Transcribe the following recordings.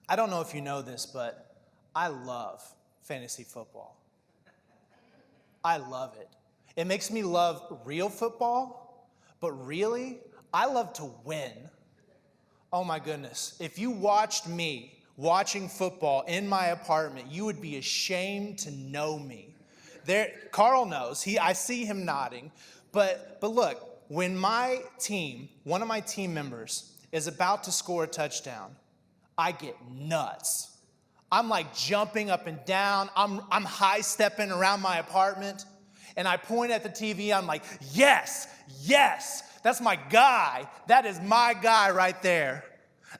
I don't know if you know this, but I love fantasy football. I love it. It makes me love real football, but really, I love to win. Oh my goodness. If you watched me watching football in my apartment, you would be ashamed to know me. Carl knows. I see him nodding. But look, when my team, one of my team members, is about to score a touchdown, I get nuts. I'm like jumping up and down. I'm high stepping around my apartment. And I point at the TV. I'm like, yes, yes, that's my guy. That is my guy right there.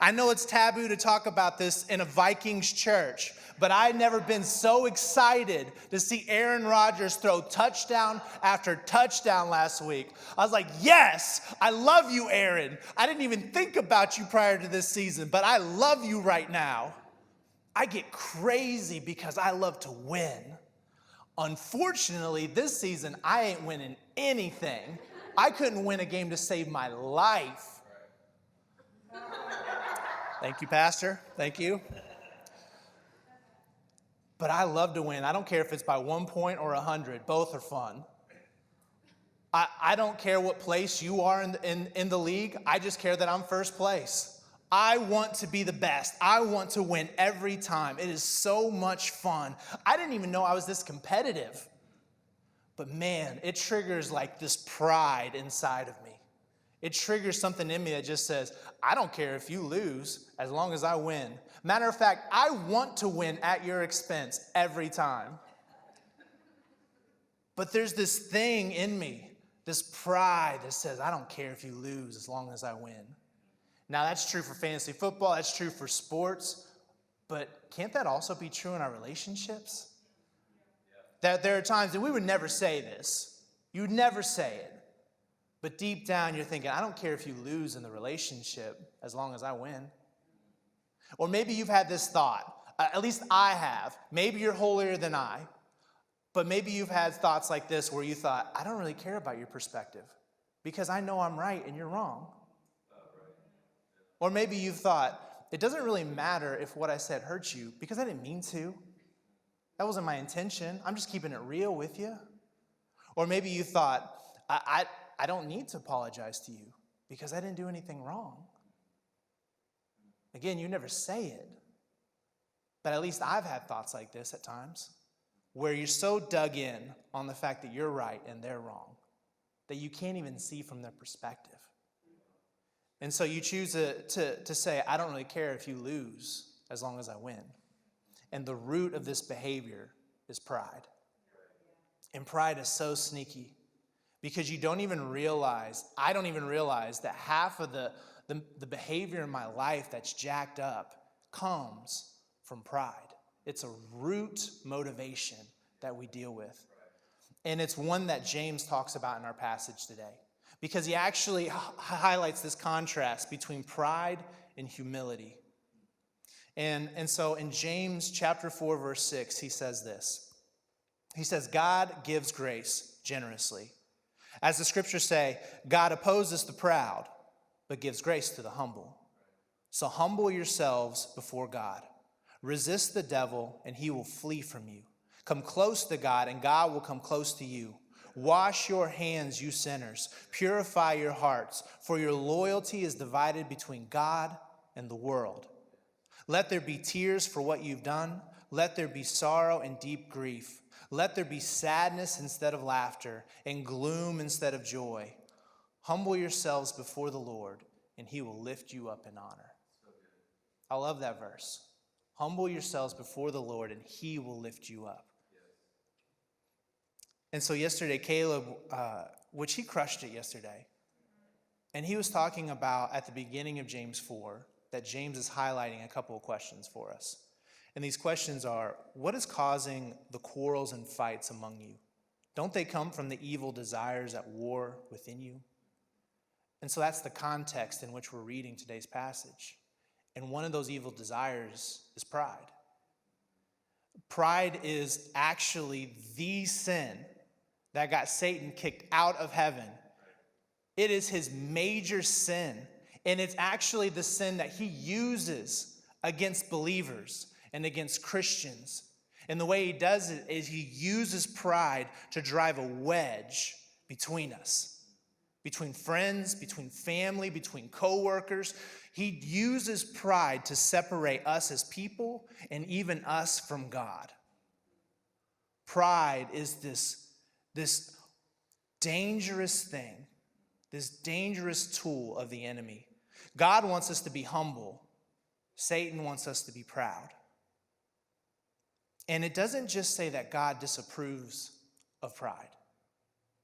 I know it's taboo to talk about this in a Vikings church, but I've never been so excited to see Aaron Rodgers throw touchdown after touchdown last week. I was like, yes, I love you, Aaron. I didn't even think about you prior to this season, but I love you right now. I get crazy because I love to win. Unfortunately, this season, I ain't winning anything. I couldn't win a game to save my life. Thank you, Pastor. Thank you. But I love to win. I don't care if it's by 1 point or 100. Both are fun. I don't care what place you are in the league. I just care that I'm first place. I want to be the best. I want to win every time. It is so much fun. I didn't even know I was this competitive. But man, it triggers like this pride inside of me. It triggers something in me that just says, I don't care if you lose as long as I win. Matter of fact, I want to win at your expense every time. But there's this thing in me, this pride that says, I don't care if you lose as long as I win. Now, that's true for fantasy football. That's true for sports. But can't that also be true in our relationships? That there are times that we would never say this. You would never say it. But deep down, you're thinking, I don't care if you lose in the relationship as long as I win. Or maybe you've had this thought. At least I have. Maybe you're holier than I. But maybe you've had thoughts like this where you thought, I don't really care about your perspective because I know I'm right and you're wrong. Or maybe you've thought, it doesn't really matter if what I said hurts you because I didn't mean to. That wasn't my intention. I'm just keeping it real with you. Or maybe you thought, I don't need to apologize to you because I didn't do anything wrong. Again, you never say it. But at least I've had thoughts like this at times where you're so dug in on the fact that you're right and they're wrong that you can't even see from their perspective. And so you choose to say, I don't really care if you lose as long as I win. And the root of this behavior is pride. And pride is so sneaky because you don't even realize, I don't even realize that half of the behavior in my life that's jacked up comes from pride. It's a root motivation that we deal with. And it's one that James talks about in our passage today because he actually highlights this contrast between pride and humility. And so in James chapter 4, verse 6, he says this. He says, God gives grace generously. As the scriptures say, God opposes the proud, but gives grace to the humble. So humble yourselves before God. Resist the devil, and he will flee from you. Come close to God, and God will come close to you. Wash your hands, you sinners. Purify your hearts, for your loyalty is divided between God and the world. Let there be tears for what you've done. Let there be sorrow and deep grief. Let there be sadness instead of laughter and gloom instead of joy. Humble yourselves before the Lord, and he will lift you up in honor. I love that verse. Humble yourselves before the Lord, and he will lift you up. And so yesterday, Caleb, which he crushed it yesterday, and he was talking about at the beginning of James 4, that James is highlighting a couple of questions for us. And these questions are, what is causing the quarrels and fights among you? Don't they come from the evil desires at war within you? And so that's the context in which we're reading today's passage. And one of those evil desires is pride. Pride is actually the sin that got Satan kicked out of heaven. It is his major sin. And it's actually the sin that he uses against believers and against Christians. And the way he does it is he uses pride to drive a wedge between us, between friends, between family, between coworkers. He uses pride to separate us as people and even us from God. Pride is this dangerous thing, this dangerous tool of the enemy. God wants us to be humble. Satan wants us to be proud. And it doesn't just say that God disapproves of pride.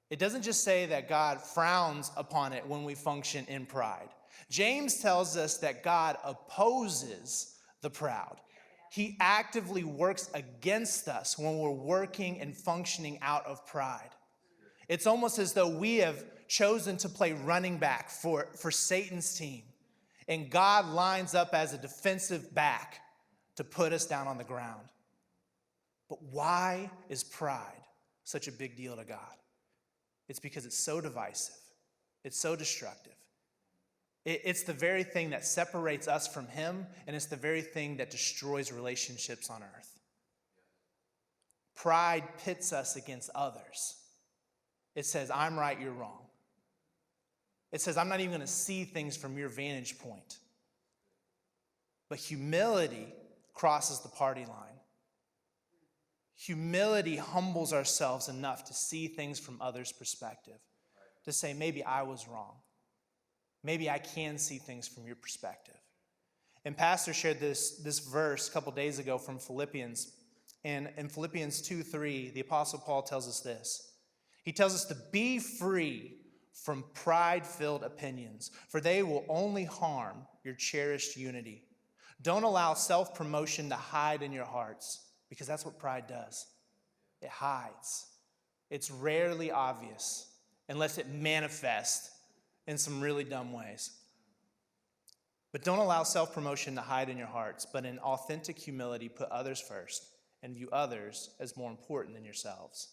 It doesn't just say that God frowns upon it when we function in pride. James tells us that God opposes the proud. He actively works against us when we're working and functioning out of pride. It's almost as though we have chosen to play running back for Satan's team. And God lines up as a defensive back to put us down on the ground. But why is pride such a big deal to God? It's because it's so divisive. It's so destructive. It's the very thing that separates us from him, and it's the very thing that destroys relationships on earth. Pride pits us against others. It says, I'm right, you're wrong. It says, I'm not even going to see things from your vantage point. But humility crosses the party line. Humility humbles ourselves enough to see things from others' perspective. To say, maybe I was wrong. Maybe I can see things from your perspective. And Pastor shared this verse a couple days ago from Philippians. And in Philippians 2:3, the Apostle Paul tells us this. He tells us to be free from pride-filled opinions, for they will only harm your cherished unity. Don't allow self-promotion to hide in your hearts, because that's what pride does. It hides. It's rarely obvious unless it manifests in some really dumb ways. But don't allow self-promotion to hide in your hearts, but in authentic humility, put others first and view others as more important than yourselves.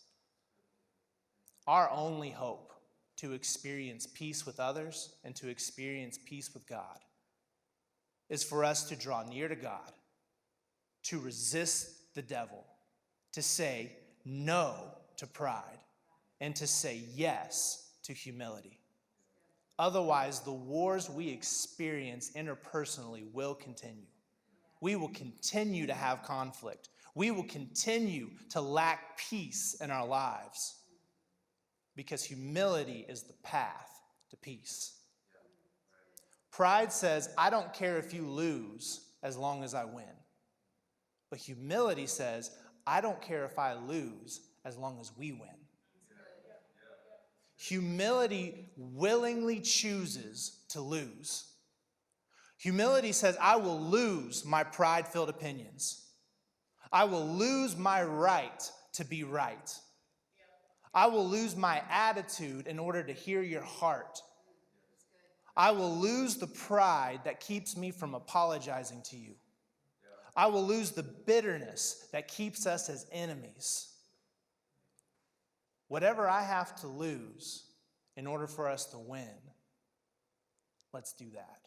Our only hope to experience peace with others and to experience peace with God is for us to draw near to God, to resist the devil, to say no to pride, and to say yes to humility. Otherwise, the wars we experience interpersonally will continue. We will continue to have conflict. We will continue to lack peace in our lives because humility is the path to peace. Pride says, I don't care if you lose as long as I win. But humility says, I don't care if I lose as long as we win. Humility willingly chooses to lose. Humility says, I will lose my pride-filled opinions. I will lose my right to be right. I will lose my attitude in order to hear your heart. I will lose the pride that keeps me from apologizing to you. I will lose the bitterness that keeps us as enemies. Whatever I have to lose in order for us to win, let's do that.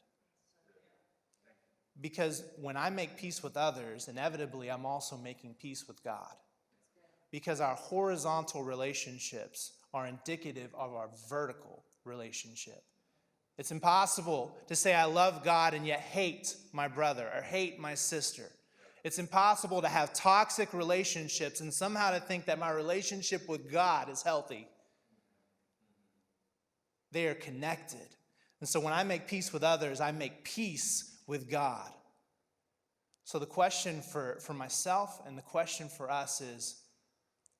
Because when I make peace with others, inevitably I'm also making peace with God. Because our horizontal relationships are indicative of our vertical relationship. It's impossible to say I love God and yet hate my brother or hate my sister. It's impossible to have toxic relationships and somehow to think that my relationship with God is healthy. They are connected. And so when I make peace with others, I make peace with God. So the question for myself and the question for us is,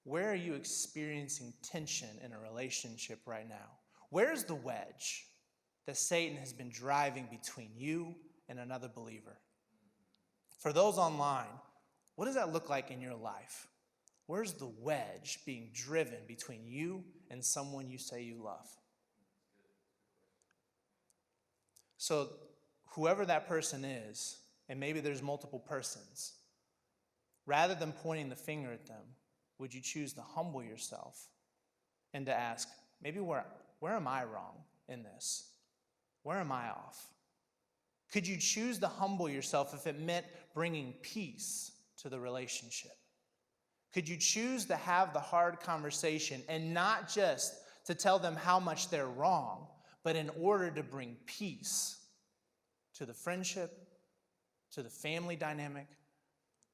where are you experiencing tension in a relationship right now? Where's the wedge that Satan has been driving between you and another believer? For those online, what does that look like in your life? Where's the wedge being driven between you and someone you say you love? So whoever that person is, and maybe there's multiple persons, rather than pointing the finger at them, would you choose to humble yourself and to ask, maybe where am I wrong in this? Where am I off? Could you choose to humble yourself if it meant bringing peace to the relationship? Could you choose to have the hard conversation and not just to tell them how much they're wrong, but in order to bring peace to the friendship, to the family dynamic,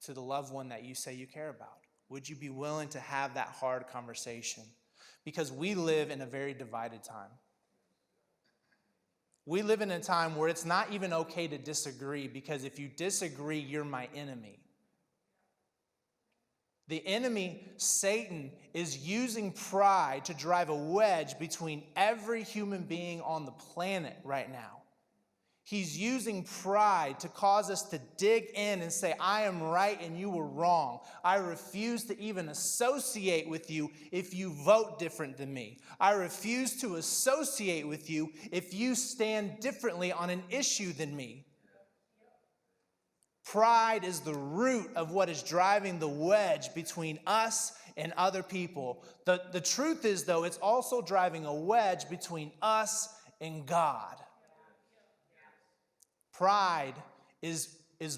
to the loved one that you say you care about? Would you be willing to have that hard conversation? Because we live in a very divided time. We live in a time where it's not even okay to disagree, because if you disagree, you're my enemy. The enemy, Satan, is using pride to drive a wedge between every human being on the planet right now. He's using pride to cause us to dig in and say, I am right and you were wrong. I refuse to even associate with you if you vote different than me. I refuse to associate with you if you stand differently on an issue than me. Pride is the root of what is driving the wedge between us and other people. The truth is, though, it's also driving a wedge between us and God. Pride is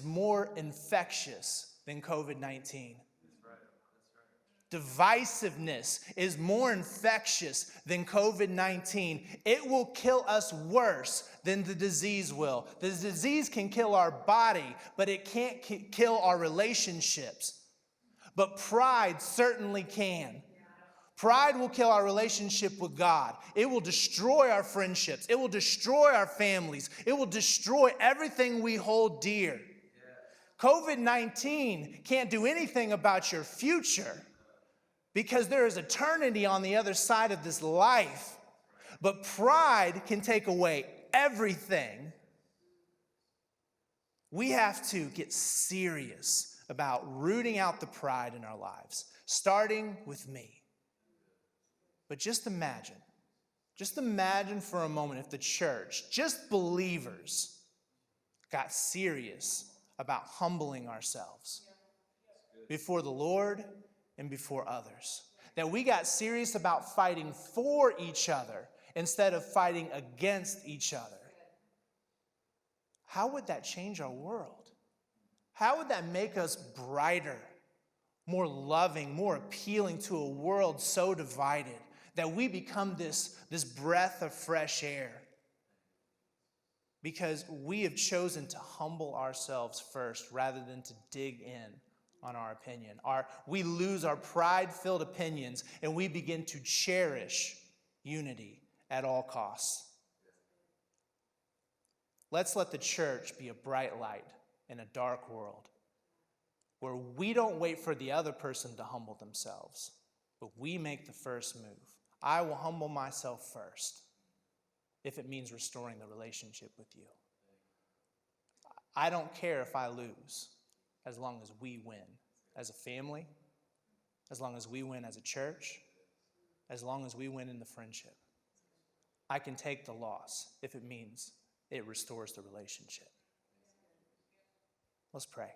more infectious than COVID-19. Divisiveness is more infectious than COVID-19. It will kill us worse than the disease will. The disease can kill our body, but it can't kill our relationships. But pride certainly can. Pride will kill our relationship with God. It will destroy our friendships. It will destroy our families. It will destroy everything we hold dear. COVID-19 can't do anything about your future, because there is eternity on the other side of this life. But pride can take away everything. We have to get serious about rooting out the pride in our lives, starting with me. But just imagine for a moment if the church, just believers, got serious about humbling ourselves before the Lord and before others. That we got serious about fighting for each other instead of fighting against each other. How would that change our world? How would that make us brighter, more loving, more appealing to a world so divided? That we become this breath of fresh air, because we have chosen to humble ourselves first rather than to dig in on our opinion. We lose our pride-filled opinions and we begin to cherish unity at all costs. Let's let the church be a bright light in a dark world, where we don't wait for the other person to humble themselves, but we make the first move. I will humble myself first if it means restoring the relationship with you. I don't care if I lose, as long as we win as a family, as long as we win as a church, as long as we win in the friendship. I can take the loss if it means it restores the relationship. Let's pray.